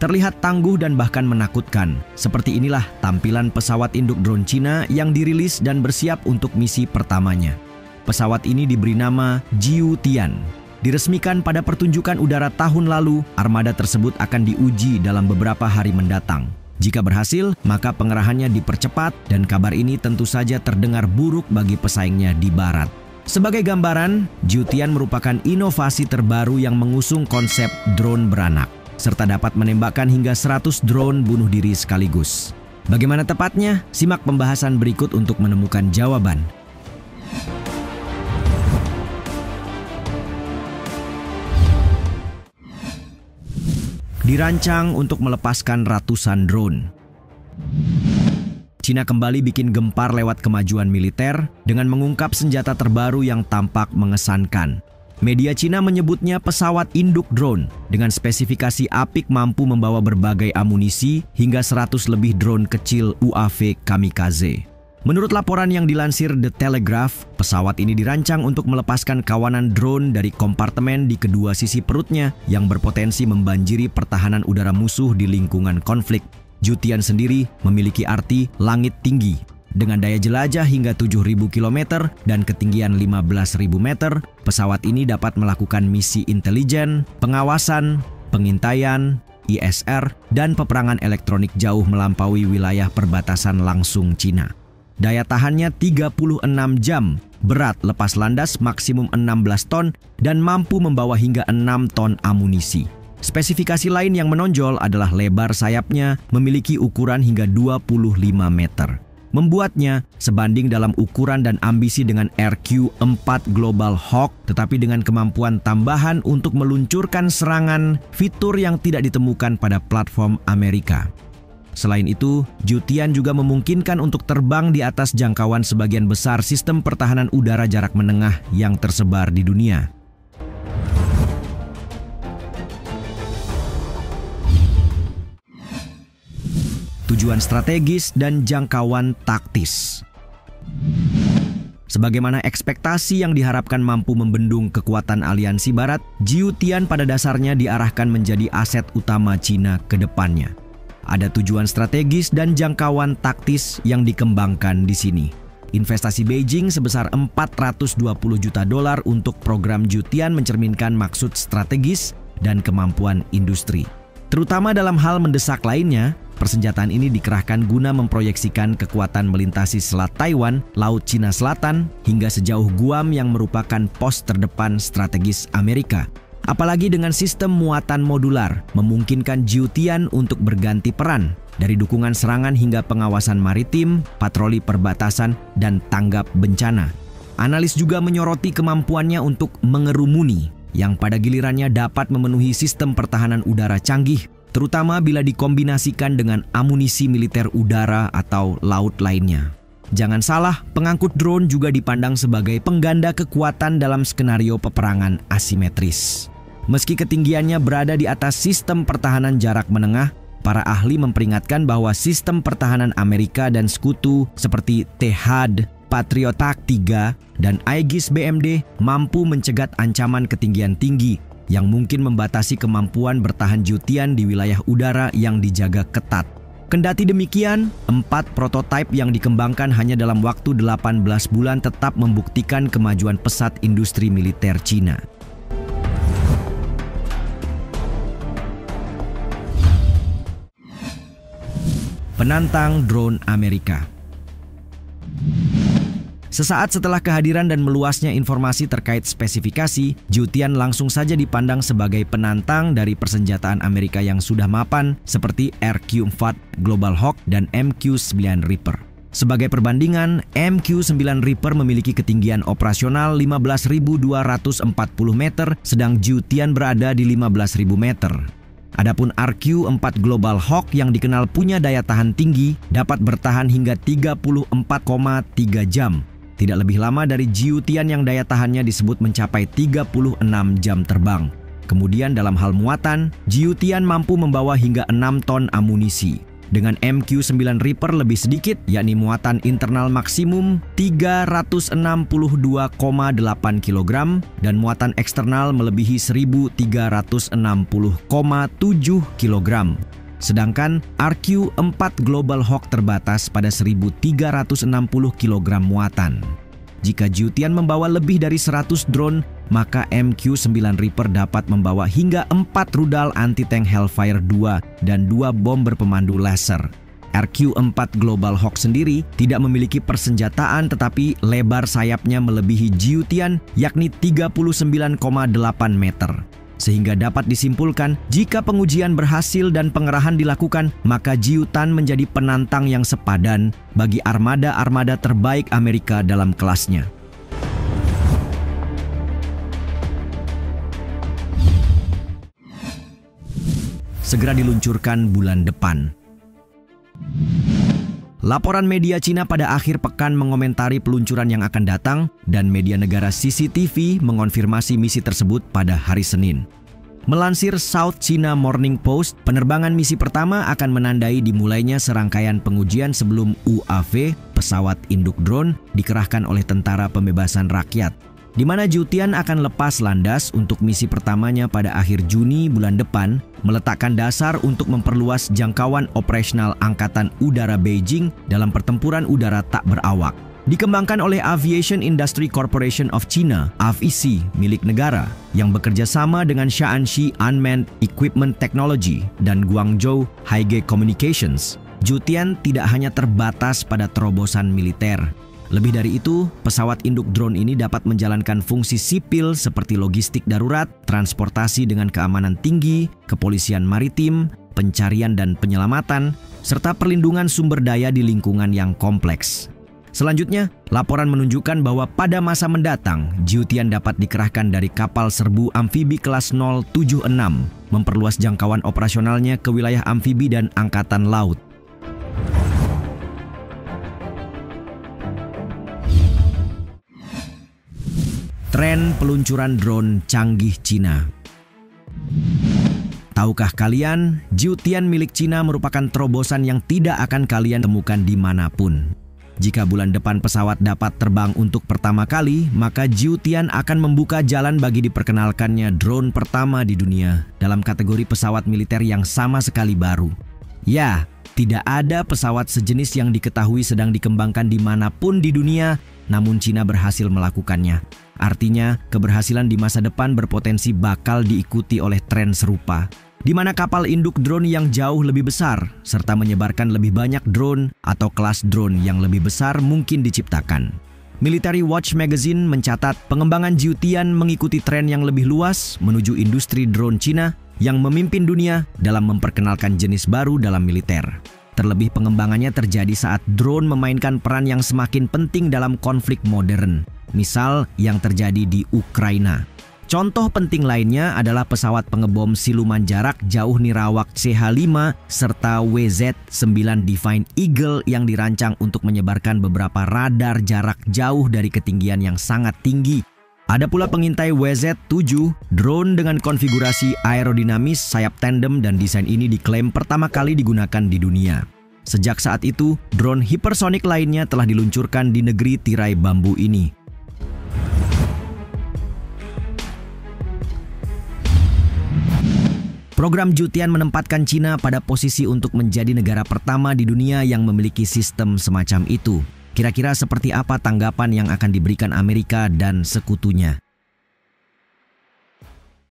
Terlihat tangguh dan bahkan menakutkan. Seperti inilah tampilan pesawat induk drone Cina yang dirilis dan bersiap untuk misi pertamanya. Pesawat ini diberi nama Jiutian. Diresmikan pada pertunjukan udara tahun lalu, armada tersebut akan diuji dalam beberapa hari mendatang. Jika berhasil, maka pengerahannya dipercepat dan kabar ini tentu saja terdengar buruk bagi pesaingnya di barat. Sebagai gambaran, Jiutian merupakan inovasi terbaru yang mengusung konsep drone beranak, serta dapat menembakkan hingga 100 drone bunuh diri sekaligus. Bagaimana tepatnya? Simak pembahasan berikut untuk menemukan jawaban. Dirancang untuk melepaskan ratusan drone. Cina kembali bikin gempar lewat kemajuan militer dengan mengungkap senjata terbaru yang tampak mengesankan. Media Cina menyebutnya pesawat induk drone dengan spesifikasi apik mampu membawa berbagai amunisi hingga 100 lebih drone kecil UAV kamikaze. Menurut laporan yang dilansir The Telegraph, pesawat ini dirancang untuk melepaskan kawanan drone dari kompartemen di kedua sisi perutnya yang berpotensi membanjiri pertahanan udara musuh di lingkungan konflik. Jiutian sendiri memiliki arti langit tinggi. Dengan daya jelajah hingga 7.000 km dan ketinggian 15.000 meter, pesawat ini dapat melakukan misi intelijen, pengawasan, pengintaian, ISR, dan peperangan elektronik jauh melampaui wilayah perbatasan langsung Cina. Daya tahannya 36 jam, berat lepas landas maksimum 16 ton, dan mampu membawa hingga 6 ton amunisi. Spesifikasi lain yang menonjol adalah lebar sayapnya memiliki ukuran hingga 25 meter. Membuatnya sebanding dalam ukuran dan ambisi dengan RQ-4 Global Hawk, tetapi dengan kemampuan tambahan untuk meluncurkan serangan, fitur yang tidak ditemukan pada platform Amerika. Selain itu, Jiutian juga memungkinkan untuk terbang di atas jangkauan sebagian besar sistem pertahanan udara jarak menengah yang tersebar di dunia. Tujuan strategis dan jangkauan taktis. Sebagaimana ekspektasi yang diharapkan mampu membendung kekuatan aliansi barat, Jiutian pada dasarnya diarahkan menjadi aset utama Cina ke depannya. Ada tujuan strategis dan jangkauan taktis yang dikembangkan di sini. Investasi Beijing sebesar 420 juta dolar untuk program Jiutian mencerminkan maksud strategis dan kemampuan industri. Terutama dalam hal mendesak lainnya, persenjataan ini dikerahkan guna memproyeksikan kekuatan melintasi Selat Taiwan, Laut Cina Selatan, hingga sejauh Guam yang merupakan pos terdepan strategis Amerika. Apalagi dengan sistem muatan modular, memungkinkan Jiutian untuk berganti peran dari dukungan serangan hingga pengawasan maritim, patroli perbatasan, dan tanggap bencana. Analis juga menyoroti kemampuannya untuk mengerumuni, yang pada gilirannya dapat memenuhi sistem pertahanan udara canggih, terutama bila dikombinasikan dengan amunisi militer udara atau laut lainnya. Jangan salah, pengangkut drone juga dipandang sebagai pengganda kekuatan dalam skenario peperangan asimetris. Meski ketinggiannya berada di atas sistem pertahanan jarak menengah, para ahli memperingatkan bahwa sistem pertahanan Amerika dan sekutu seperti THAAD, Patriot III, dan Aegis BMD mampu mencegat ancaman ketinggian tinggi yang mungkin membatasi kemampuan bertahan Jiutian di wilayah udara yang dijaga ketat. Kendati demikian, 4 prototipe yang dikembangkan hanya dalam waktu 18 bulan tetap membuktikan kemajuan pesat industri militer Cina. Penantang drone Amerika. Sesaat setelah kehadiran dan meluasnya informasi terkait spesifikasi, Jiutian langsung saja dipandang sebagai penantang dari persenjataan Amerika yang sudah mapan seperti RQ-4 Global Hawk dan MQ-9 Reaper. Sebagai perbandingan, MQ-9 Reaper memiliki ketinggian operasional 15.240 meter, sedang Jiutian berada di 15.000 meter. Adapun RQ-4 Global Hawk yang dikenal punya daya tahan tinggi dapat bertahan hingga 34,3 jam. Tidak lebih lama dari Jiutian yang daya tahannya disebut mencapai 36 jam terbang. Kemudian dalam hal muatan, Jiutian mampu membawa hingga 6 ton amunisi. dengan MQ-9 Reaper lebih sedikit, yakni muatan internal maksimum 362,8 kg dan muatan eksternal melebihi 1.360,7 kg. Sedangkan RQ-4 Global Hawk terbatas pada 1.360 kg muatan. Jika Jiutian membawa lebih dari 100 drone, maka MQ-9 Reaper dapat membawa hingga 4 rudal anti-tank Hellfire 2 dan 2 bom berpemandu laser. RQ-4 Global Hawk sendiri tidak memiliki persenjataan, tetapi lebar sayapnya melebihi Jiutian, yakni 39,8 meter. Sehingga dapat disimpulkan, jika pengujian berhasil dan pengerahan dilakukan, maka Jiutan menjadi penantang yang sepadan bagi armada-armada terbaik Amerika dalam kelasnya. Segera diluncurkan bulan depan. Laporan media Cina pada akhir pekan mengomentari peluncuran yang akan datang dan media negara CCTV mengonfirmasi misi tersebut pada hari Senin. Melansir South China Morning Post, penerbangan misi pertama akan menandai dimulainya serangkaian pengujian sebelum UAV, pesawat induk drone, dikerahkan oleh Tentara Pembebasan Rakyat, di mana Jiutian akan lepas landas untuk misi pertamanya pada akhir Juni bulan depan, meletakkan dasar untuk memperluas jangkauan operasional Angkatan Udara Beijing dalam pertempuran udara tak berawak. Dikembangkan oleh Aviation Industry Corporation of China, AVIC, milik negara, yang bekerja sama dengan Shaanxi Unmanned Equipment Technology dan Guangzhou Haige Communications. Jiutian tidak hanya terbatas pada terobosan militer. Lebih dari itu, pesawat induk drone ini dapat menjalankan fungsi sipil seperti logistik darurat, transportasi dengan keamanan tinggi, kepolisian maritim, pencarian dan penyelamatan, serta perlindungan sumber daya di lingkungan yang kompleks. Selanjutnya, laporan menunjukkan bahwa pada masa mendatang, Jiutian dapat dikerahkan dari kapal serbu amfibi kelas 076, memperluas jangkauan operasionalnya ke wilayah amfibi dan angkatan laut. Tren peluncuran drone canggih Cina. Tahukah kalian, Jiutian milik Cina merupakan terobosan yang tidak akan kalian temukan dimanapun. Jika bulan depan pesawat dapat terbang untuk pertama kali, maka Jiutian akan membuka jalan bagi diperkenalkannya drone pertama di dunia dalam kategori pesawat militer yang sama sekali baru. Ya, tidak ada pesawat sejenis yang diketahui sedang dikembangkan dimanapun di dunia, namun Cina berhasil melakukannya. Artinya, keberhasilan di masa depan berpotensi bakal diikuti oleh tren serupa, di mana kapal induk drone yang jauh lebih besar, serta menyebarkan lebih banyak drone atau kelas drone yang lebih besar mungkin diciptakan. Military Watch Magazine mencatat pengembangan Jiutian mengikuti tren yang lebih luas menuju industri drone Cina yang memimpin dunia dalam memperkenalkan jenis baru dalam militer. Terlebih pengembangannya terjadi saat drone memainkan peran yang semakin penting dalam konflik modern, misal yang terjadi di Ukraina. Contoh penting lainnya adalah pesawat pengebom siluman jarak jauh nirawak CH-5 serta WZ-9 Divine Eagle yang dirancang untuk menyebarkan beberapa radar jarak jauh dari ketinggian yang sangat tinggi. Ada pula pengintai WZ-7, drone dengan konfigurasi aerodinamis, sayap tandem, dan desain ini diklaim pertama kali digunakan di dunia. Sejak saat itu, drone hipersonik lainnya telah diluncurkan di negeri tirai bambu ini. Program Jiutian menempatkan Cina pada posisi untuk menjadi negara pertama di dunia yang memiliki sistem semacam itu. Kira-kira seperti apa tanggapan yang akan diberikan Amerika dan sekutunya?